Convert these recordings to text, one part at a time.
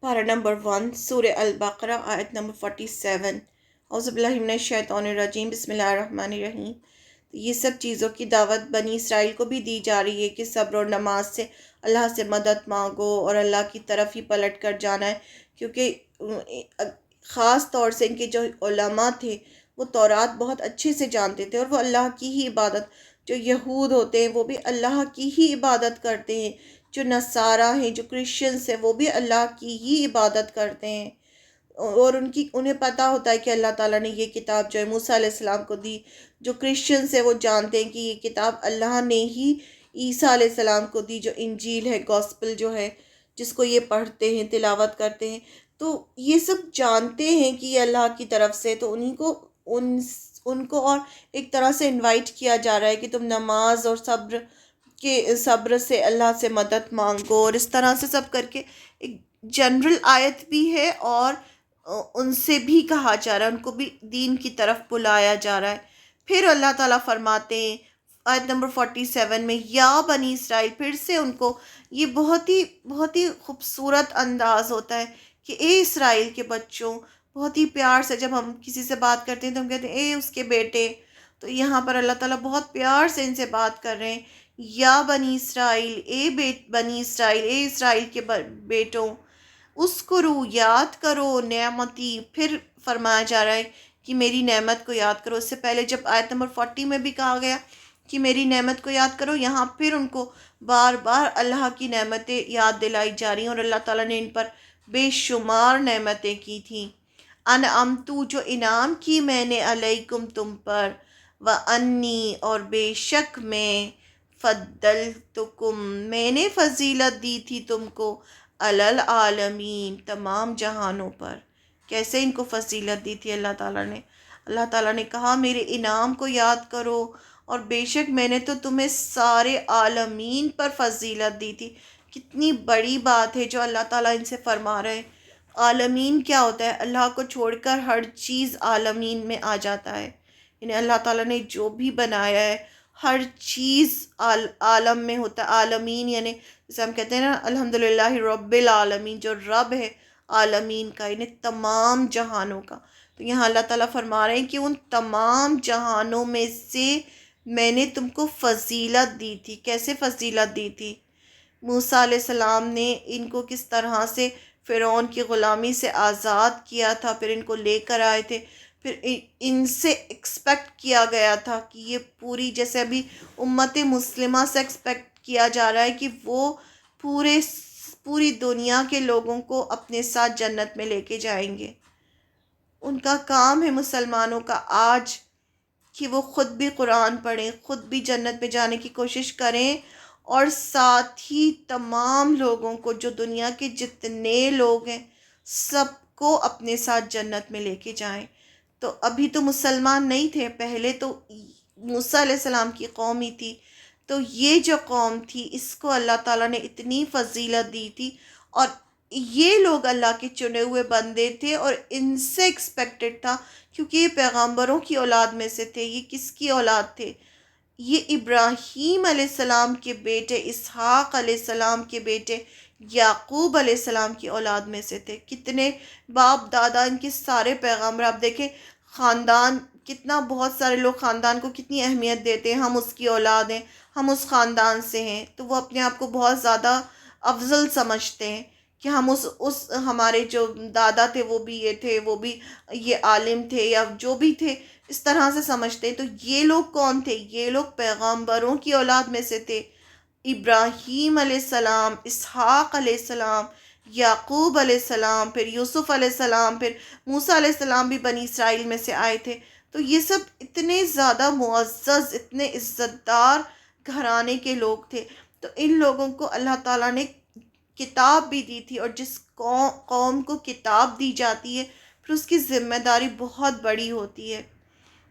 پارہ نمبر 1 سورہ البقرہ آیت نمبر 47۔ اعوذ باللہ من الشیطان الرجیم، بسم اللہ الرحمن الرحیم۔ یہ سب چیزوں کی دعوت بنی اسرائیل کو بھی دی جا رہی ہے کہ صبر اور نماز سے اللہ سے مدد مانگو اور اللہ کی طرف ہی پلٹ کر جانا ہے، کیونکہ خاص طور سے ان کے جو علماء تھے وہ تورات بہت اچھے سے جانتے تھے اور وہ اللہ کی ہی عبادت، جو یہود ہوتے ہیں وہ بھی اللہ کی ہی عبادت کرتے ہیں، جو نصارہ ہیں، جو کرسچنس ہیں، وہ بھی اللہ کی ہی عبادت کرتے ہیں، اور انہیں پتہ ہوتا ہے کہ اللہ تعالیٰ نے یہ کتاب جو ہے موسیٰ علیہ السلام کو دی۔ جو کرسچنس ہیں وہ جانتے ہیں کہ یہ کتاب اللہ نے ہی عیسیٰ علیہ السلام کو دی، جو انجیل ہے، گوسپل جو ہے، جس کو یہ پڑھتے ہیں، تلاوت کرتے ہیں۔ تو یہ سب جانتے ہیں کہ یہ اللہ کی طرف سے، تو ان کو اور ایک طرح سے انوائٹ کیا جا رہا ہے کہ تم نماز اور صبر سے اللہ سے مدد مانگو، اور اس طرح سے سب کر کے ایک جنرل آیت بھی ہے، اور ان سے بھی کہا جا رہا ہے، ان کو بھی دین کی طرف بلایا جا رہا ہے۔ پھر اللہ تعالیٰ فرماتے ہیں آیت نمبر 47 میں، یا بنی اسرائیل، پھر سے ان کو یہ بہت ہی خوبصورت انداز ہوتا ہے کہ اے اسرائیل کے بچوں، بہت ہی پیار سے جب ہم کسی سے بات کرتے ہیں تو ہم کہتے ہیں اے اس کے بیٹے، تو یہاں پر اللہ تعالیٰ بہت پیار سے ان سے بات کر رہے ہیں، یا بنی اسرائیل، بنی اسرائیل، اے اسرائیل کے بیٹوں، اذکرو، یاد کرو نعمتی، پھر فرمایا جا رہا ہے کہ میری نعمت کو یاد کرو۔ اس سے پہلے جب آیت نمبر 40 میں بھی کہا گیا کہ میری نعمت کو یاد کرو، یہاں پھر ان کو بار بار اللہ کی نعمتیں یاد دلائی جا رہی ہیں، اور اللہ تعالیٰ نے ان پر بے شمار نعمتیں کی تھیں۔ انعمتو، جو انعام کی میں نے، علیکم، تم پر، وانی، اور بے شک میں، فضلتکم، میں نے فضیلت دی تھی تم کو، علی العالمین، تمام جہانوں پر۔ کیسے ان کو فضیلت دی تھی اللہ تعالیٰ نے کہا میرے انعام کو یاد کرو، اور بے شک میں نے تو تمہیں سارے عالمین پر فضیلت دی تھی۔ کتنی بڑی بات ہے جو اللہ تعالیٰ ان سے فرما رہے ہیں۔ عالمین کیا ہوتا ہے؟ اللہ کو چھوڑ کر ہر چیز عالمین میں آ جاتا ہے، یعنی اللہ تعالیٰ نے جو بھی بنایا ہے ہر چیز عالم میں ہوتا ہے۔ عالمین یعنی جیسے ہم کہتے ہیں نا الحمدللہ رب العالمین، جو رب ہے عالمین کا، یعنی تمام جہانوں کا۔ تو یہاں اللہ تعالیٰ فرما رہے ہیں کہ ان تمام جہانوں میں سے میں نے تم کو فضیلت دی تھی۔ کیسے فضیلت دی تھی؟ موسیٰ علیہ السلام نے ان کو کس طرح سے فرعون کی غلامی سے آزاد کیا تھا، پھر ان کو لے کر آئے تھے، پھر ان سے ایکسپیکٹ کیا گیا تھا کہ یہ پوری، جیسے ابھی امت مسلمہ سے ایکسپیکٹ کیا جا رہا ہے کہ وہ پوری دنیا کے لوگوں کو اپنے ساتھ جنت میں لے کے جائیں گے۔ ان کا کام ہے مسلمانوں کا آج کہ وہ خود بھی قرآن پڑھیں، خود بھی جنت میں جانے کی کوشش کریں، اور ساتھ ہی تمام لوگوں کو، جو دنیا کے جتنے لوگ ہیں سب کو اپنے ساتھ جنت میں لے کے جائیں۔ تو ابھی تو مسلمان نہیں تھے، پہلے تو موسیٰ علیہ السلام کی قوم ہی تھی، تو یہ جو قوم تھی اس کو اللہ تعالیٰ نے اتنی فضیلت دی تھی، اور یہ لوگ اللہ کے چنے ہوئے بندے تھے، اور ان سے ایکسپیکٹڈ تھا، کیونکہ یہ پیغمبروں کی اولاد میں سے تھے۔ یہ کس کی اولاد تھے؟ یہ ابراہیم علیہ السلام کے بیٹے، اسحاق علیہ السلام کے بیٹے، یعقوب علیہ السلام کی اولاد میں سے تھے۔ کتنے باپ دادا ان کے سارے پیغمبر، آپ دیکھیں خاندان کتنا، بہت سارے لوگ خاندان کو کتنی اہمیت دیتے ہیں، ہم اس کی اولاد ہیں، ہم اس خاندان سے ہیں، تو وہ اپنے آپ کو بہت زیادہ افضل سمجھتے ہیں کہ ہم ہمارے جو دادا تھے وہ بھی یہ تھے، وہ بھی یہ عالم تھے، یا جو بھی تھے، اس طرح سے سمجھتے ہیں۔ تو یہ لوگ کون تھے؟ یہ لوگ پیغمبروں کی اولاد میں سے تھے۔ ابراہیم علیہ السلام، اسحاق علیہ السلام، یعقوب علیہ السلام، پھر یوسف علیہ السلام، پھر موسیٰ علیہ السلام بھی بنی اسرائیل میں سے آئے تھے۔ تو یہ سب اتنے زیادہ معزز، اتنے عزت دار گھرانے کے لوگ تھے۔ تو ان لوگوں کو اللہ تعالیٰ نے کتاب بھی دی تھی، اور جس قوم کو کتاب دی جاتی ہے پھر اس کی ذمہ داری بہت بڑی ہوتی ہے۔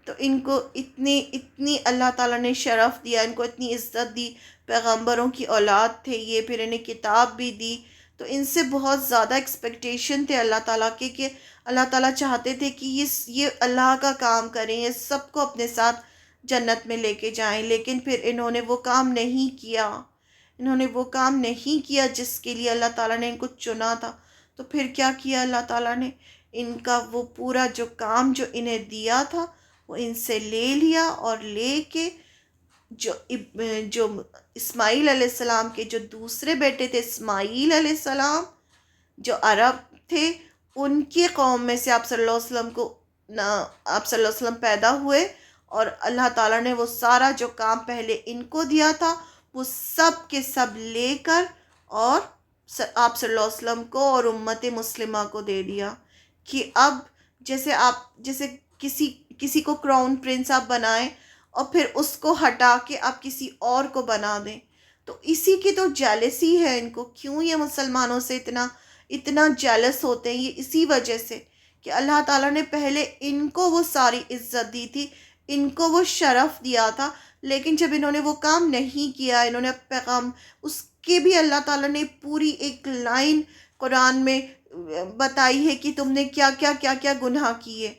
تو ان کو اتنی اللہ تعالیٰ نے شرف دیا، ان کو اتنی عزت دی، پیغمبروں کی اولاد تھے یہ، پھر انہیں کتاب بھی دی، تو ان سے بہت زیادہ ایکسپیکٹیشن تھے اللہ تعالیٰ کے، کہ اللہ تعالیٰ چاہتے تھے کہ یہ اللہ کا کام کریں، یہ سب کو اپنے ساتھ جنت میں لے کے جائیں، لیکن پھر انہوں نے وہ کام نہیں کیا، انہوں نے وہ کام نہیں کیا جس کے لیے اللہ تعالیٰ نے ان کو چنا تھا۔ تو پھر کیا کیا اللہ تعالیٰ نے؟ ان کا وہ پورا جو کام جو انہیں دیا تھا وہ ان سے لے لیا، اور لے کے جو اسماعیل علیہ السلام کے جو دوسرے بیٹے تھے، اسماعیل علیہ السلام، جو عرب تھے، ان کی قوم میں سے آپ صلی اللہ علیہ وسلم کو آپ صلی اللہ علیہ وسلم پیدا ہوئے، اور اللہ تعالیٰ نے وہ سارا جو کام پہلے ان کو دیا تھا وہ سب کے سب لے کر اور آپ صلی اللہ علیہ وسلم کو اور امت مسلمہ کو دے دیا، کہ اب جیسے کسی کو کراؤن پرنس آپ بنائیں اور پھر اس کو ہٹا کے آپ کسی اور کو بنا دیں، تو اسی کی تو جیلسی ہے ان کو. کیوں یہ مسلمانوں سے اتنا جیلس ہوتے ہیں؟ یہ اسی وجہ سے کہ اللہ تعالیٰ نے پہلے ان کو وہ ساری عزت دی تھی، ان کو وہ شرف دیا تھا، لیکن جب انہوں نے وہ کام نہیں کیا، انہوں نے پیغام اس کے بھی اللہ تعالیٰ نے پوری ایک لائن قرآن میں بتائی ہے کہ تم نے کیا کیا کیا کیا گناہ کیے.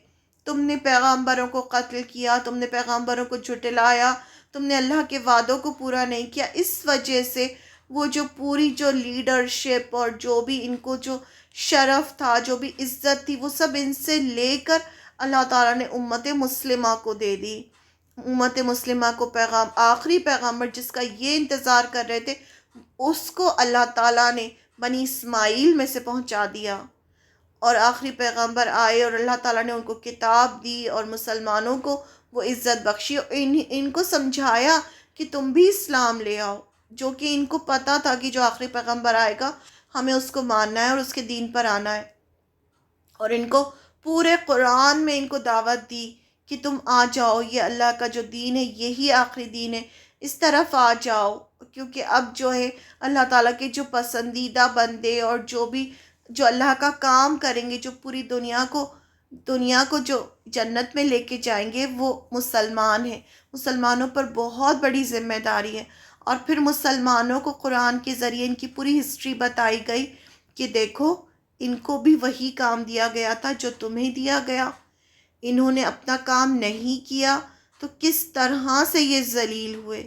تم نے پیغامبروں کو قتل کیا، تم نے پیغامبروں کو جھٹلایا، تم نے اللہ کے وعدوں کو پورا نہیں کیا. اس وجہ سے وہ جو پوری جو لیڈرشپ اور جو بھی ان کو جو شرف تھا، جو بھی عزت تھی، وہ سب ان سے لے کر اللہ تعالیٰ نے امت مسلمہ کو دے دی. امت مسلمہ کو آخری پیغامبر جس کا یہ انتظار کر رہے تھے، اس کو اللہ تعالیٰ نے بنی اسماعیل میں سے پہنچا دیا، اور آخری پیغمبر آئے اور اللہ تعالیٰ نے ان کو کتاب دی اور مسلمانوں کو وہ عزت بخشی، اور ان کو سمجھایا کہ تم بھی اسلام لے آؤ، جو کہ ان کو پتہ تھا کہ جو آخری پیغمبر آئے گا ہمیں اس کو ماننا ہے اور اس کے دین پر آنا ہے. اور ان کو پورے قرآن میں ان کو دعوت دی کہ تم آ جاؤ، یہ اللہ کا جو دین ہے یہی آخری دین ہے، اس طرف آ جاؤ، کیونکہ اب جو ہے اللہ تعالیٰ کے جو پسندیدہ بندے اور جو اللہ کا کام کریں گے، جو پوری دنیا کو جو جنت میں لے کے جائیں گے، وہ مسلمان ہیں. مسلمانوں پر بہت بڑی ذمہ داری ہے. اور پھر مسلمانوں کو قرآن کے ذریعے ان کی پوری ہسٹری بتائی گئی کہ دیکھو ان کو بھی وہی کام دیا گیا تھا جو تمہیں دیا گیا، انہوں نے اپنا کام نہیں کیا تو کس طرح سے یہ ذلیل ہوئے.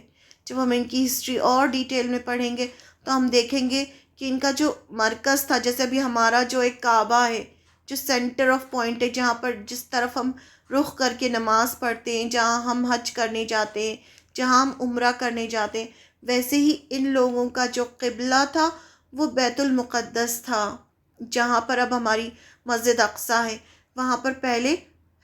جب ہم ان کی ہسٹری اور ڈیٹیل میں پڑھیں گے تو ہم دیکھیں گے کہ ان کا جو مرکز تھا، جیسے ابھی ہمارا جو ایک کعبہ ہے، جو سینٹر آف پوائنٹ ہے، جہاں پر جس طرف ہم رخ کر کے نماز پڑھتے ہیں، جہاں ہم حج کرنے جاتے ہیں، جہاں ہم عمرہ کرنے جاتے ہیں، ویسے ہی ان لوگوں کا جو قبلہ تھا وہ بیت المقدس تھا، جہاں پر اب ہماری مسجد اقصیٰ ہے. وہاں پر پہلے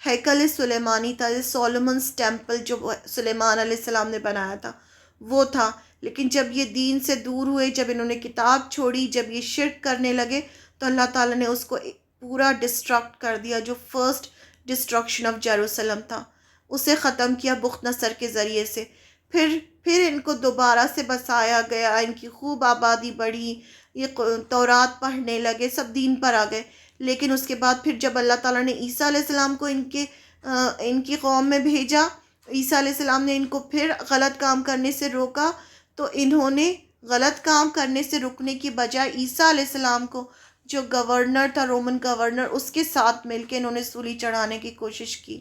ہیکل سلیمانی تھا، سولومنس ٹیمپل جو سلیمان علیہ السلام نے بنایا تھا وہ تھا. لیکن جب یہ دین سے دور ہوئے، جب انہوں نے کتاب چھوڑی، جب یہ شرک کرنے لگے، تو اللہ تعالیٰ نے اس کو پورا ڈسٹرکٹ کر دیا. جو فرسٹ ڈسٹرکشن آف جیروسلم تھا اسے ختم کیا بخت نصر کے ذریعے سے. پھر ان کو دوبارہ سے بسایا گیا، ان کی خوب آبادی بڑھی، یہ تورات پڑھنے لگے، سب دین پر آ گئے. لیکن اس کے بعد پھر جب اللہ تعالیٰ نے عیسیٰ علیہ السلام کو ان کی قوم میں بھیجا، عیسیٰ علیہ السلام نے ان کو پھر غلط کام کرنے سے روکا، تو انہوں نے غلط کام کرنے سے رکنے کی بجائے عیسیٰ علیہ السلام کو، جو گورنر تھا، رومن گورنر، اس کے ساتھ مل کے انہوں نے سولی چڑھانے کی کوشش کی.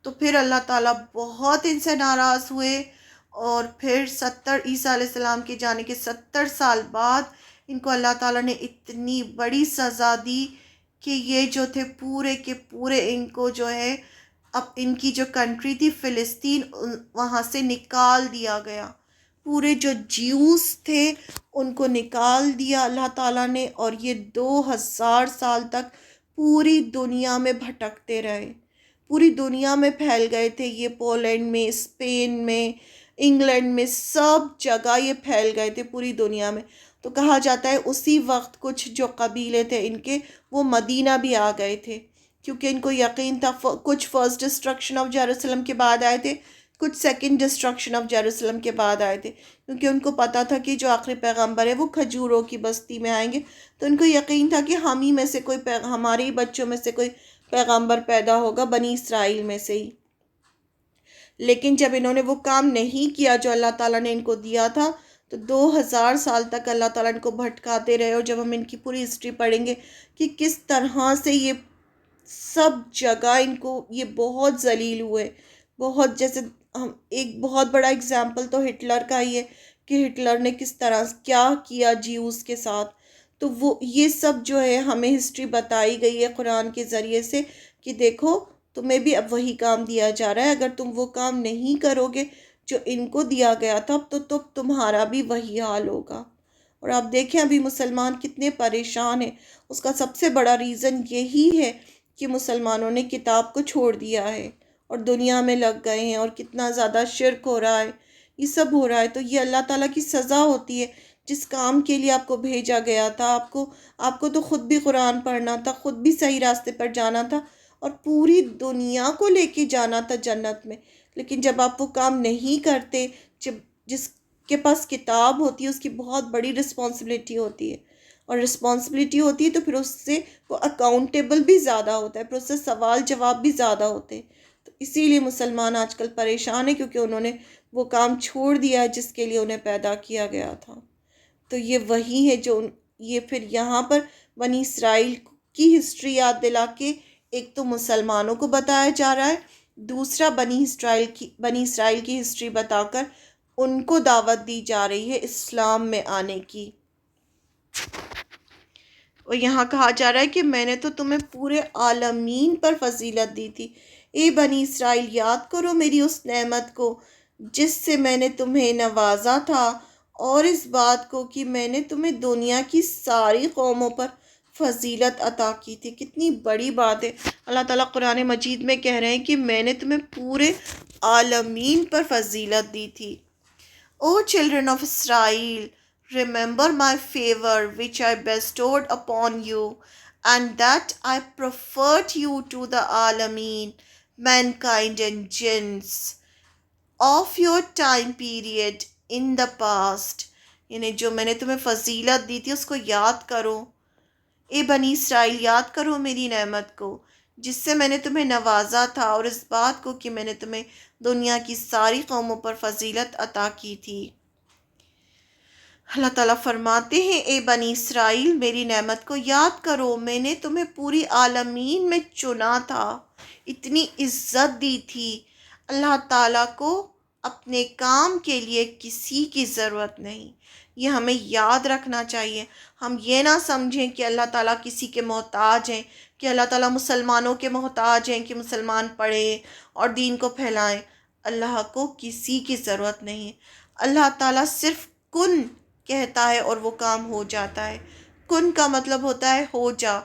تو پھر اللہ تعالیٰ بہت ان سے ناراض ہوئے، اور پھر عیسیٰ علیہ السلام کے جانے کے 70 سال بعد ان کو اللہ تعالیٰ نے اتنی بڑی سزا دی کہ یہ جو تھے پورے کے پورے ان کو جو ہے اب ان کی جو کنٹری تھی فلسطین، وہاں سے نکال دیا گیا. پورے جو جیوز تھے ان کو نکال دیا اللہ تعالیٰ نے، اور یہ 2000 سال تک پوری دنیا میں بھٹکتے رہے، پوری دنیا میں پھیل گئے تھے. یہ پولینڈ میں، اسپین میں، انگلینڈ میں، سب جگہ یہ پھیل گئے تھے پوری دنیا میں. تو کہا جاتا ہے اسی وقت کچھ جو قبیلے تھے ان کے، وہ مدینہ بھی آ گئے تھے، کیونکہ ان کو یقین تھا. کچھ فرسٹ ڈسٹرکشن آف جیروسلم کے بعد آئے تھے، کچھ سیکنڈ ڈسٹرکشن آف جیروسلم کے بعد آئے تھے، کیونکہ ان کو پتہ تھا کہ جو آخری پیغمبر ہے وہ کھجوروں کی بستی میں آئیں گے. تو ان کو یقین تھا کہ ہم ہی میں سے ہمارے ہی بچوں میں سے کوئی پیغمبر پیدا ہوگا، بنی اسرائیل میں سے ہی. لیکن جب انہوں نے وہ کام نہیں کیا جو اللہ تعالیٰ نے ان کو دیا تھا، تو 2000 سال تک اللہ تعالیٰ ان کو بھٹکاتے رہے. اور جب ہم ان کی پوری ہسٹری پڑھیں گے کہ کس طرح سے یہ سب جگہ ان کو یہ بہت ذلیل ہوئے، بہت، جیسے ہم ایک بہت بڑا اگزامپل تو ہٹلر کا ہی ہے کہ ہٹلر نے کس طرح کیا کیا جیوز کے ساتھ. تو وہ یہ سب جو ہے ہمیں ہسٹری بتائی گئی ہے قرآن کے ذریعے سے کہ دیکھو تمہیں بھی اب وہی کام دیا جا رہا ہے، اگر تم وہ کام نہیں کرو گے جو ان کو دیا گیا تھا تو تمہارا بھی وہی حال ہوگا۔ اور آپ دیکھیں ابھی مسلمان کتنے پریشان ہیں، اس کا سب سے بڑا ریزن یہی ہے کہ مسلمانوں نے کتاب کو چھوڑ دیا ہے اور دنیا میں لگ گئے ہیں، اور کتنا زیادہ شرک ہو رہا ہے، یہ سب ہو رہا ہے۔ تو یہ اللہ تعالیٰ کی سزا ہوتی ہے، جس کام کے لیے آپ کو بھیجا گیا تھا، آپ کو تو خود بھی قرآن پڑھنا تھا، خود بھی صحیح راستے پر جانا تھا اور پوری دنیا کو لے کے جانا تھا جنت میں، لیکن جب آپ وہ کام نہیں کرتے، جس کے پاس کتاب ہوتی ہے اس کی بہت بڑی رسپانسبلٹی ہوتی ہے، اور رسپانسبلٹی ہوتی ہے تو پھر اس سے وہ اکاؤنٹیبل بھی زیادہ ہوتا ہے، پھر اس سے سوال جواب بھی زیادہ ہوتے ہیں۔ تو اسی لیے مسلمان آج کل پریشان ہیں، کیونکہ انہوں نے وہ کام چھوڑ دیا ہے جس کے لیے انہیں پیدا کیا گیا تھا۔ تو یہ وہی ہے جو یہ پھر یہاں پر بنی اسرائیل کی ہسٹری یاد دلا کے ایک تو مسلمانوں کو بتایا جا رہا ہے، دوسرا بنی اسرائیل کی ہسٹری بتا کر ان کو دعوت دی جا رہی ہے اسلام میں آنے کی۔ اور یہاں کہا جا رہا ہے کہ میں نے تو تمہیں پورے عالمین پر فضیلت دی تھی، اے بنی اسرائیل یاد کرو میری اس نعمت کو جس سے میں نے تمہیں نوازا تھا، اور اس بات کو کہ میں نے تمہیں دنیا کی ساری قوموں پر فضیلت عطا کی تھی۔ کتنی بڑی بات ہے، اللہ تعالیٰ قرآن مجید میں کہہ رہے ہیں کہ میں نے تمہیں پورے عالمین پر فضیلت دی تھی۔ O children of Israel, remember my favor which I bestowed upon you, and that I preferred you to the Alameen, mankind and jinns, of your time period in the past. یعنی جو میں نے تمہیں فضیلت دی تھی اس کو یاد کرو، اے بنی اسرائیل یاد کرو میری نعمت کو جس سے میں نے تمہیں نوازا تھا، اور اس بات کو کہ میں نے تمہیں دنیا کی ساری قوموں پر فضیلت عطا کی تھی۔ اللہ تعالیٰ فرماتے ہیں اے بنی اسرائیل میری نعمت کو یاد کرو، میں نے تمہیں پوری عالمین میں چنا تھا، اتنی عزت دی تھی۔ اللہ تعالیٰ کو اپنے کام کے لیے کسی کی ضرورت نہیں، یہ ہمیں یاد رکھنا چاہیے۔ ہم یہ نہ سمجھیں کہ اللہ تعالیٰ کسی کے محتاج ہیں، کہ اللہ تعالیٰ مسلمانوں کے محتاج ہیں کہ مسلمان پڑھیں اور دین کو پھیلائیں۔ اللہ کو کسی کی ضرورت نہیں ہے، اللہ تعالیٰ صرف کن کہتا ہے اور وہ کام ہو جاتا ہے۔ کن کا مطلب ہوتا ہے ہو جا،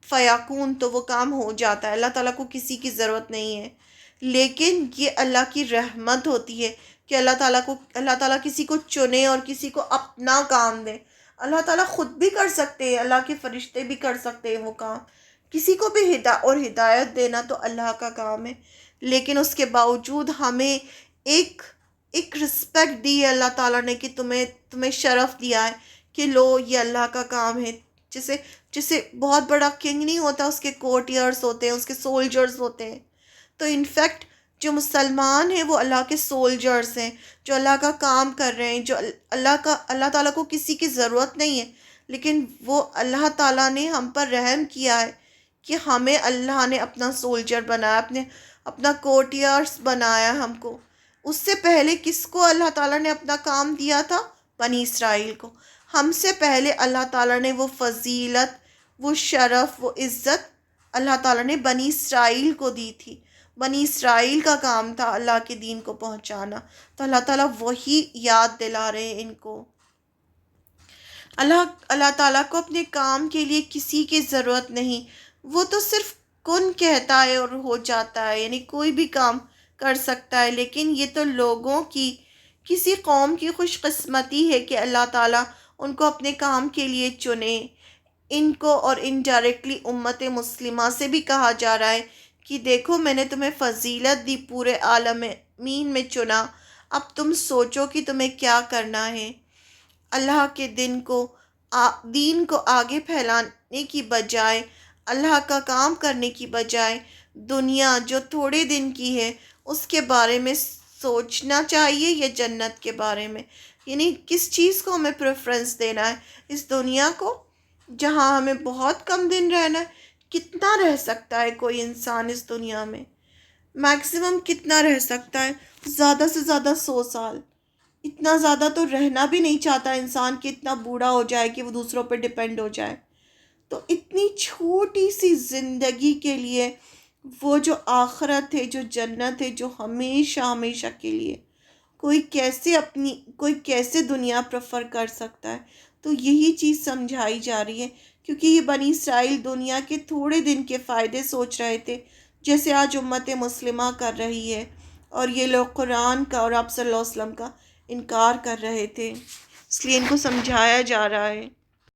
فیاکون، تو وہ کام ہو جاتا ہے۔ اللہ تعالیٰ کو کسی کی ضرورت نہیں ہے، لیکن یہ اللہ کی رحمت ہوتی ہے کہ اللہ تعالیٰ کسی کو چنے اور کسی کو اپنا کام دے۔ اللہ تعالیٰ خود بھی کر سکتے ہیں، اللہ کے فرشتے بھی کر سکتے ہیں وہ کام، کسی کو بھی ہدایت دینا تو اللہ کا کام ہے، لیکن اس کے باوجود ہمیں ایک رسپیکٹ دی ہے اللہ تعالیٰ نے، کہ تمہیں شرف دیا ہے کہ لو یہ اللہ کا کام ہے۔ جیسے بہت بڑا کنگ نہیں ہوتا، اس کے کورٹیئرز ہوتے ہیں، اس کے سولجرز ہوتے ہیں، تو انفیکٹ جو مسلمان ہیں وہ اللہ کے سولجرز ہیں، جو اللہ کا کام کر رہے ہیں، جو اللہ تعالیٰ کو کسی کی ضرورت نہیں ہے، لیکن وہ اللہ تعالیٰ نے ہم پر رحم کیا ہے کہ ہمیں اللہ نے اپنا سولجر بنایا، اپنا کورٹیئرز بنایا ہم کو۔ اس سے پہلے کس کو اللہ تعالیٰ نے اپنا کام دیا تھا؟ بنی اسرائیل کو۔ ہم سے پہلے اللہ تعالیٰ نے وہ فضیلت، وہ شرف، وہ عزت اللہ تعالیٰ نے بنی اسرائیل کو دی تھی۔ بنی اسرائیل کا کام تھا اللہ کے دین کو پہنچانا، تو اللہ تعالیٰ وہی یاد دلا رہے ہیں ان کو۔ اللہ تعالیٰ کو اپنے کام کے لیے کسی کی ضرورت نہیں، وہ تو صرف کن کہتا ہے اور ہو جاتا ہے، یعنی کوئی بھی کام کر سکتا ہے۔ لیکن یہ تو لوگوں کی، کسی قوم کی خوش قسمتی ہے کہ اللہ تعالیٰ ان کو اپنے کام کے لیے چنے۔ ان کو اور انڈائریکٹلی امت مسلمہ سے بھی کہا جا رہا ہے کہ دیکھو میں نے تمہیں فضیلت دی، پورے عالمین میں چنا، اب تم سوچو کہ تمہیں کیا کرنا ہے۔ اللہ کے دین کو آگے پھیلانے کی بجائے، اللہ کا کام کرنے کی بجائے دنیا جو تھوڑے دن کی ہے اس کے بارے میں سوچنا چاہیے، یا جنت کے بارے میں؟ یعنی کس چیز کو ہمیں پریفرنس دینا ہے؟ اس دنیا کو جہاں ہمیں بہت کم دن رہنا ہے۔ کتنا رہ سکتا ہے کوئی انسان اس دنیا میں؟ میکسیمم کتنا رہ سکتا ہے؟ زیادہ سے زیادہ 100 سال۔ اتنا زیادہ تو رہنا بھی نہیں چاہتا انسان کہ اتنا بوڑھا ہو جائے کہ وہ دوسروں پہ ڈپینڈ ہو جائے. تو اتنی چھوٹی سی زندگی کے لیے وہ جو آخرت ہے، جو جنت ہے، جو ہمیشہ ہمیشہ کے لیے، کوئی کیسے دنیا پریفر کر سکتا ہے. تو یہی چیز سمجھائی جا رہی ہے، کیونکہ یہ بنی اسرائیل دنیا کے تھوڑے دن کے فائدے سوچ رہے تھے، جیسے آج امت مسلمہ کر رہی ہے، اور یہ لوگ قرآن کا اور آپ صلی اللہ علیہ وسلم کا انکار کر رہے تھے. اس لیے ان کو سمجھایا جا رہا ہے.